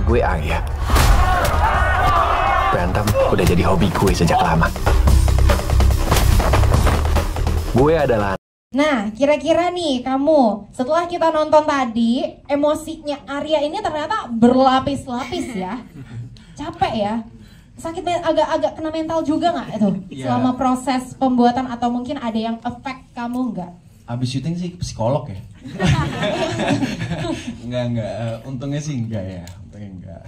Gue Arya. Berantem udah jadi hobi gue sejak lama. Gue adalah... Nah, kira-kira nih kamu, setelah kita nonton tadi, emosinya Arya ini ternyata berlapis-lapis ya. Capek ya? Sakit, agak kena mental juga nggak itu? Selama proses pembuatan atau mungkin ada yang efek kamu nggak? Abis syuting sih psikolog ya? Enggak, untungnya sih enggak ya, untungnya enggak.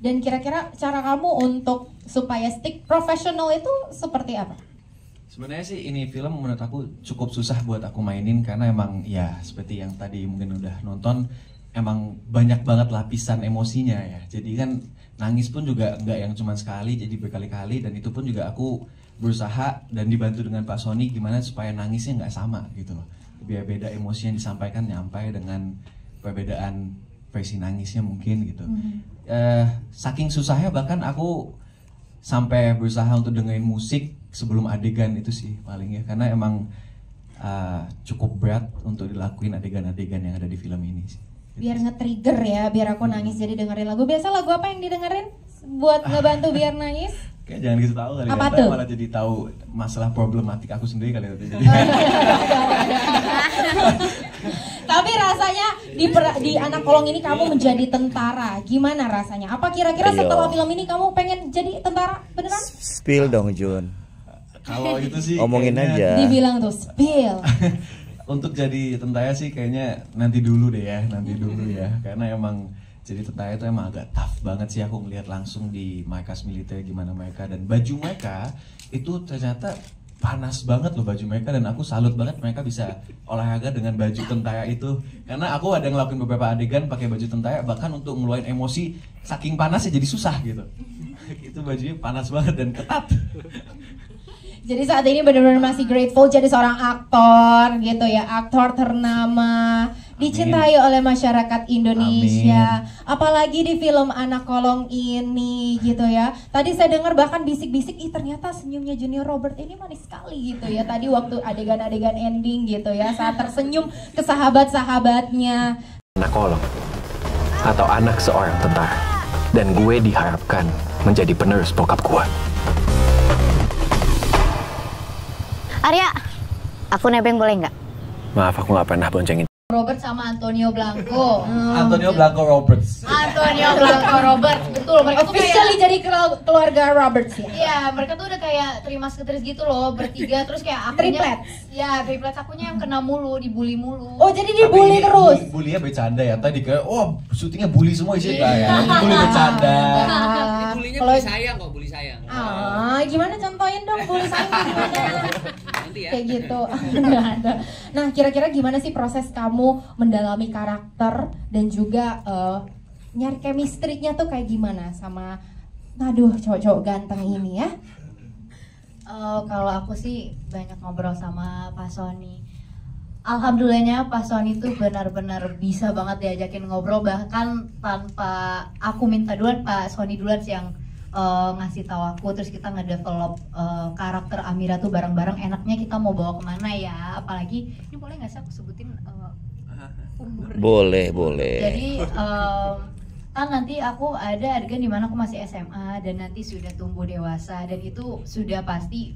Dan kira-kira cara kamu untuk supaya stick profesional itu seperti apa? Sebenarnya sih ini film menurut aku cukup susah buat aku mainin karena emang ya seperti yang tadi mungkin udah nonton, emang banyak banget lapisan emosinya ya. Jadi kan nangis pun juga nggak yang cuma sekali, jadi berkali-kali, dan itu pun juga aku berusaha dan dibantu dengan Pak Sony gimana supaya nangisnya nggak sama gitu loh. Biar beda emosi yang disampaikan nyampe dengan perbedaan versi nangisnya mungkin gitu. Saking susahnya bahkan aku sampai berusaha untuk dengerin musik sebelum adegan itu sih paling ya, karena emang cukup berat untuk dilakuin adegan-adegan yang ada di film ini sih. Biar nge-trigger ya, biar aku nangis jadi dengerin lagu. Biasa lagu apa yang didengerin buat ngebantu biar nangis? Kayak jangan gitu tahu kali. Apa ya, tuh? malah jadi tahu masalah problematik aku sendiri kali itu. Tapi rasanya di Anak Kolong ini kamu menjadi tentara. Gimana rasanya? Apa kira-kira setelah film ini kamu pengen jadi tentara beneran? Spill dong Jun. Kalau itu sih omongin aja. Dibilang tuh spill. Untuk jadi tentara sih kayaknya nanti dulu deh ya, nanti dulu ya. Karena emang jadi tentara itu emang agak tough banget sih, aku ngeliat langsung di markas militer gimana mereka, dan baju mereka itu ternyata panas banget loh baju mereka, dan aku salut banget mereka bisa olahraga dengan baju tentara itu. Karena aku ada ngelakuin beberapa adegan pakai baju tentara, bahkan untuk ngeluarin emosi saking panasnya jadi susah gitu. Itu bajunya panas banget dan ketat. Jadi saat ini benar-benar masih grateful jadi seorang aktor gitu ya, aktor ternama, dicintai oleh masyarakat Indonesia. Amin. Apalagi di film Anak Kolong ini gitu ya. Tadi saya dengar bahkan bisik-bisik, ih ternyata senyumnya Junior Robert ini manis sekali gitu ya. Tadi waktu adegan-adegan ending gitu ya, saat tersenyum ke sahabat-sahabatnya. Anak kolong atau anak seorang tentara. Dan gue diharapkan menjadi penerus bokap gue. Arya, aku nebeng boleh nggak? Maaf, aku nggak pernah boncengin. Robert sama Antonio Blanco. Antonio Blanco Roberts. Antonio Blanco Robert, betul. Mereka tuh Officially jadi keluarga Roberts ya? Iya, mereka tuh udah kayak trimasketeris gitu loh, bertiga. Terus kayak akunya, triplets? Ya, triplets akunya yang kena mulu, dibully mulu. Oh, jadi dibully terus? Bullynya bercanda ya, tadi kayak, oh syutingnya bully semua sih ya. Bully bercanda. Bulinya bully sayang kok, bully sayang. Gimana contohin dong bully sayang gimana? Nanti ya. Kayak gitu. Nggak ada. Nah, kira-kira gimana sih proses kamu mendalami karakter dan juga nyari chemistry-nya tuh kayak gimana sama cowok-cowok ganteng ini ya? Kalau aku sih banyak ngobrol sama Pak Sony. Alhamdulillahnya Pak Sony tuh benar-benar bisa banget diajakin ngobrol, bahkan tanpa aku minta duluan, Pak Sony duluan sih yang ngasih tahu aku, terus kita ngedevelop karakter Amira tuh bareng-bareng. Enaknya kita mau bawa kemana ya, apalagi ini boleh nggak sih aku sebutin umur? Boleh. Jadi kan nanti aku ada adegan dimana aku masih SMA dan nanti sudah tumbuh dewasa, dan itu sudah pasti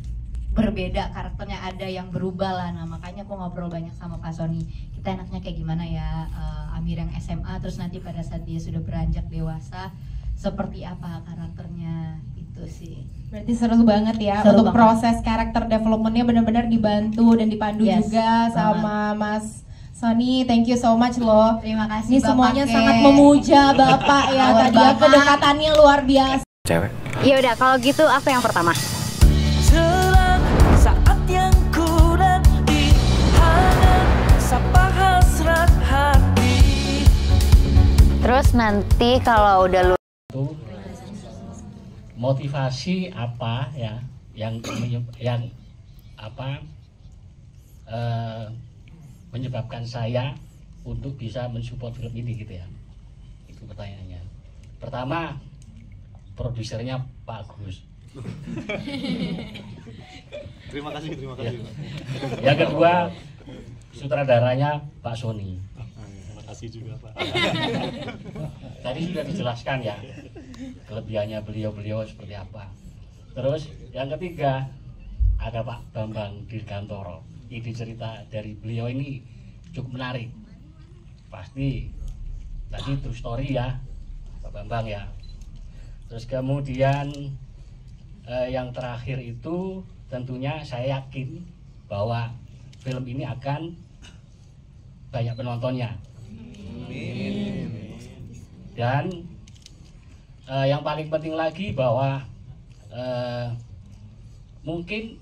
berbeda karakternya, ada yang berubah lah. Nah makanya aku ngobrol banyak sama Pak Sony, kita enaknya kayak gimana ya, Amir yang SMA terus nanti pada saat dia sudah beranjak dewasa seperti apa karakternya, itu sih. Berarti seru banget ya, seru untuk banget. Proses karakter developmentnya benar-benar dibantu dan dipandu juga sama Mas Sony. Thank you so much loh. Terima kasih. Ini Bapak semuanya Ke. sangat memuja Bapak ya, tadi ya kedekatannya luar biasa. Cewek. Ya udah, kalau gitu aku yang pertama. Saat yang ku nanti hangat sapa hasrat hati. Terus nanti kalau udah lu motivasi apa ya yang apa menyebabkan saya untuk bisa mensupport film ini gitu ya, itu pertanyaannya. Pertama, produsernya Pak Agus. Terima kasih. Ya. Yang kedua, sutradaranya Pak Sony. Terima kasih juga Pak. tadi sudah dijelaskan ya kelebihannya beliau seperti apa. Terus yang ketiga ada Pak Bambang Dirgantoro. Ide cerita dari beliau ini cukup menarik. Pasti tadi true story ya Pak Bambang ya. Terus kemudian yang terakhir itu tentunya saya yakin bahwa film ini akan banyak penontonnya. Dan yang paling penting lagi bahwa mungkin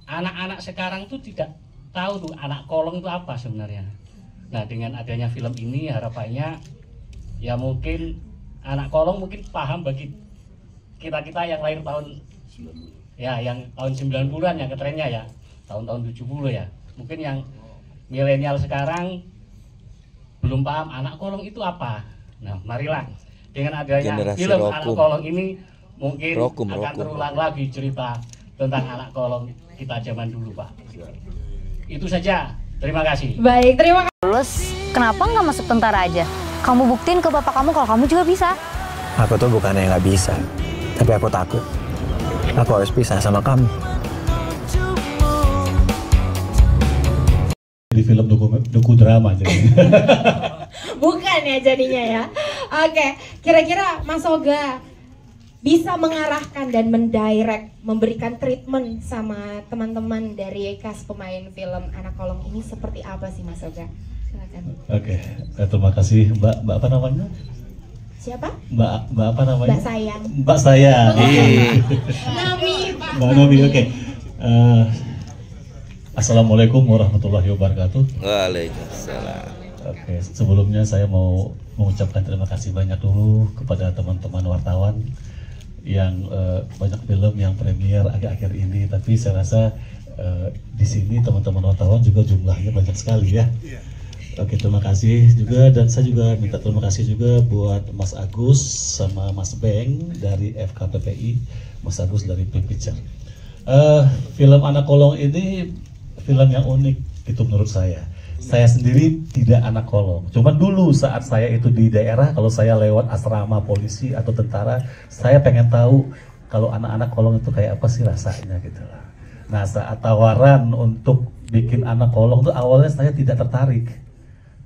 anak-anak sekarang tuh tidak tahu tuh anak kolong itu apa sebenarnya. Nah, dengan adanya film ini harapannya ya mungkin anak kolong mungkin paham bagi kita-kita yang lahir tahun ya yang tahun 90-an yang ketrennya ya, tahun-tahun 70 ya. Mungkin yang milenial sekarang belum paham anak kolong itu apa. Nah, marilah dengan adanya Generasi film Rokum. Anak Kolong ini mungkin Rokum. terulang lagi cerita tentang anak kolong kita zaman dulu, Pak. Itu saja. Terima kasih. Baik, terima kasih. Lulus, kenapa nggak masuk tentara aja? Kamu buktiin ke bapak kamu kalau kamu juga bisa. Aku tuh bukannya nggak bisa, tapi aku takut. Aku harus pisah sama kamu. Di film doku drama jadi. Bukan ya jadinya ya. Oke, kira-kira Mas Oga bisa mengarahkan dan mendirect, memberikan treatment sama teman-teman dari cast pemain film Anak Kolong ini seperti apa sih Mas Oga? Silakan. Oke, terima kasih Mbak apa namanya? Siapa? Mbak apa namanya? Mbak Sayang. Mbak Sayang. Nami. Mbak Nami, oke. Assalamualaikum warahmatullahi wabarakatuh. Waalaikumsalam. Oke, sebelumnya saya mau mengucapkan terima kasih banyak dulu kepada teman-teman wartawan yang banyak film yang premier akhir-akhir ini, tapi saya rasa di sini teman-teman wartawan juga jumlahnya banyak sekali ya. Oke, terima kasih juga, dan saya juga minta terima kasih juga buat Mas Agus sama Mas Beng dari FKPPI, Mas Agus dari Big Picture. Film Anak Kolong ini film yang unik itu menurut saya. Saya sendiri tidak anak kolong. Cuman dulu saat saya itu di daerah, kalau saya lewat asrama polisi atau tentara, saya pengen tahu kalau anak-anak kolong itu kayak apa sih rasanya gitu lah. Nah, saat tawaran untuk bikin anak kolong itu awalnya saya tidak tertarik.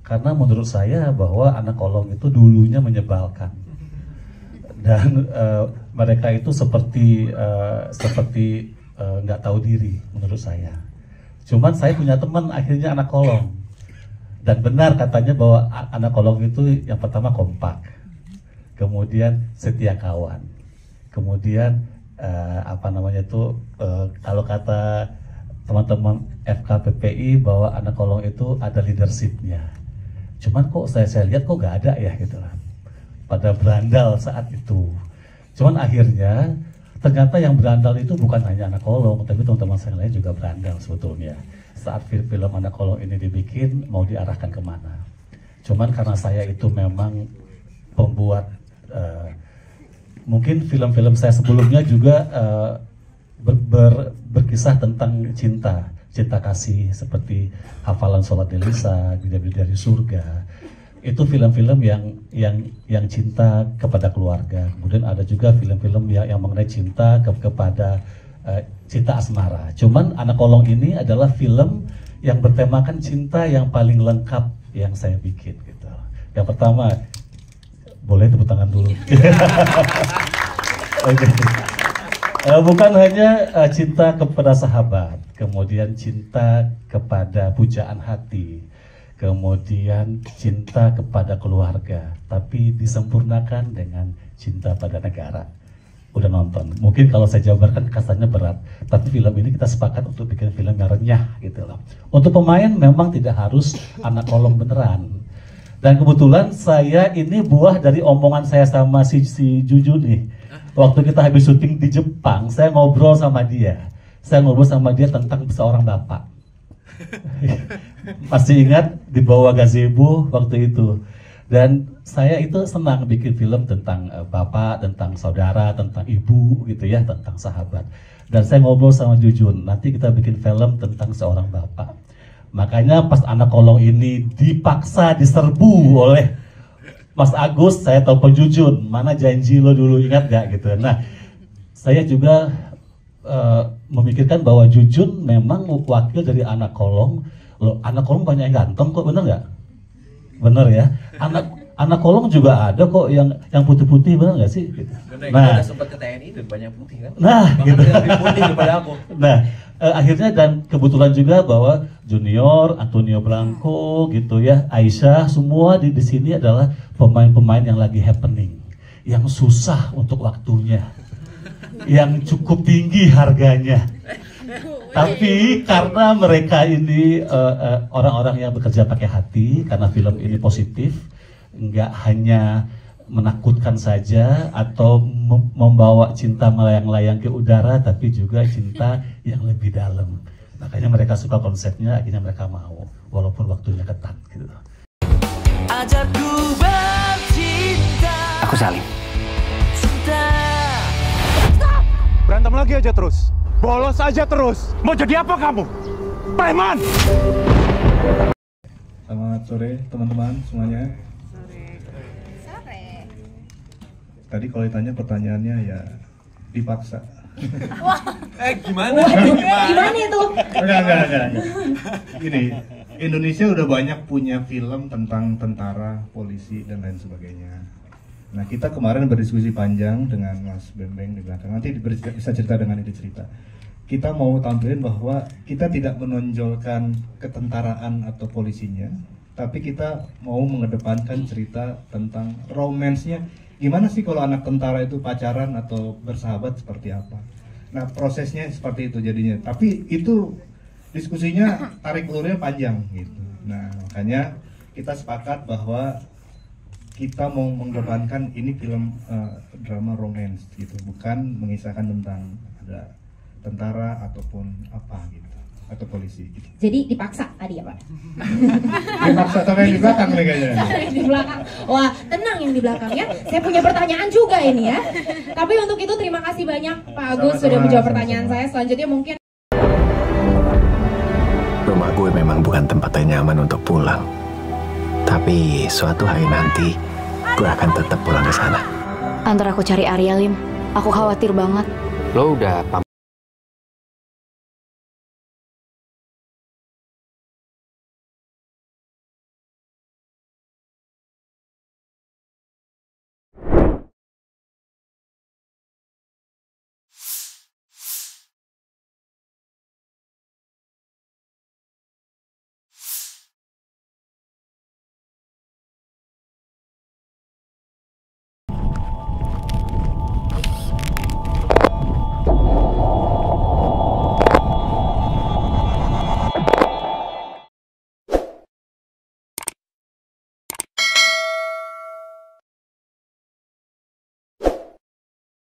Karena menurut saya bahwa anak kolong itu dulunya menyebalkan. Dan mereka itu seperti nggak tahu diri menurut saya. Cuman saya punya teman akhirnya anak kolong. Dan benar katanya bahwa anak kolong itu yang pertama kompak, kemudian setia kawan, kemudian kalau kata teman-teman FKPPI bahwa anak kolong itu ada leadershipnya. Cuman kok saya lihat kok gak ada ya gitu lah, pada berandal saat itu. Cuman akhirnya ternyata yang berandal itu bukan hanya anak kolong, tapi teman-teman saya lain juga berandal sebetulnya. Saat film Anak Kolong ini dibikin, mau diarahkan kemana. Cuman karena saya itu memang pembuat, mungkin film-film saya sebelumnya juga berkisah tentang cinta kasih, seperti Hafalan Sholat Delisa, Bidadari dari Surga. Itu film-film yang cinta kepada keluarga. Kemudian ada juga film-film yang mengenai cinta kepada cinta asmara. Cuman Anak Kolong ini adalah film yang bertemakan cinta yang paling lengkap yang saya bikin gitu. Yang pertama, boleh tepuk tangan dulu. Okay. Bukan hanya cinta kepada sahabat, kemudian cinta kepada pujaan hati, kemudian cinta kepada keluarga, tapi disempurnakan dengan cinta pada negara. Udah nonton, mungkin kalau saya jabarkan kasarnya berat, tapi film ini kita sepakat untuk bikin film yang renyah gitu loh. Untuk pemain memang tidak harus anak kolong beneran. Dan kebetulan saya ini buah dari omongan saya sama si Juju nih. Waktu kita habis syuting di Jepang, saya ngobrol sama dia. Saya ngobrol sama dia tentang seorang bapak. Masih ingat di bawah gazebo waktu itu. Dan saya itu senang bikin film tentang bapak, tentang saudara, tentang ibu gitu ya, tentang sahabat. Dan saya ngobrol sama Jujun, nanti kita bikin film tentang seorang bapak. Makanya pas Anak Kolong ini dipaksa diserbu oleh Mas Agus, saya telepon Jujun, mana janji lo dulu, ingat gak gitu. Nah, saya juga memikirkan bahwa Jujun memang wakil dari anak kolong. Loh, anak kolong banyak yang ganteng kok, bener gak? Bener ya. Anak kolong juga ada kok yang putih-putih, bener gak sih? Gitu. Bener, kita udah sempat ke TNI dan banyak putih kan? Nah, gitu. Lebih putih daripada aku. Nah, akhirnya dan kebetulan juga bahwa Junior, Antonio Blanco gitu ya, Aisyah, semua di sini adalah pemain-pemain yang lagi happening, yang susah untuk waktunya, yang cukup tinggi harganya. Tapi karena mereka ini orang-orang yang bekerja pakai hati, karena film ini positif, nggak hanya menakutkan saja atau membawa cinta melayang-layang ke udara, tapi juga cinta yang lebih dalam. Makanya mereka suka konsepnya, akhirnya mereka mau, walaupun waktunya ketat gitu. Ajarku bercinta. Aku Salim. Berantem lagi aja terus. Bolos aja terus. Mau jadi apa kamu? Preman! Selamat sore teman-teman semuanya. Tadi kalau ditanya pertanyaannya ya dipaksa. Wah. Gimana? Gimana itu? Enggak. Gini, Indonesia udah banyak punya film tentang tentara, polisi, dan lain sebagainya. Nah, kita kemarin berdiskusi panjang dengan Mas Bembeng di belakang. Nanti bisa cerita dengan ini cerita. Kita mau tampilin bahwa kita tidak menonjolkan ketentaraan atau polisinya, tapi kita mau mengedepankan cerita tentang romance-nya. Gimana sih kalau anak tentara itu pacaran atau bersahabat seperti apa? Nah, prosesnya seperti itu jadinya. Tapi itu diskusinya tarik ulurnya panjang gitu. Nah, makanya kita sepakat bahwa kita mau mengedepankan ini film drama romance gitu, bukan mengisahkan tentang ada tentara ataupun apa gitu, atau polisi gitu. Jadi dipaksa tadi ya Pak? Dipaksa sama yang di belakang nih kayaknya. Di belakang. Wah, tenang yang di belakang ya. Saya punya pertanyaan juga ini ya. Tapi untuk itu terima kasih banyak Pak Agus sudah menjawab pertanyaan saya. Selanjutnya mungkin Rumah gue memang bukan tempat yang nyaman untuk pulang. Tapi suatu hari nanti gue akan tetap pulang ke sana. Antar aku cari Arya, Lim. Aku khawatir banget. Lo udah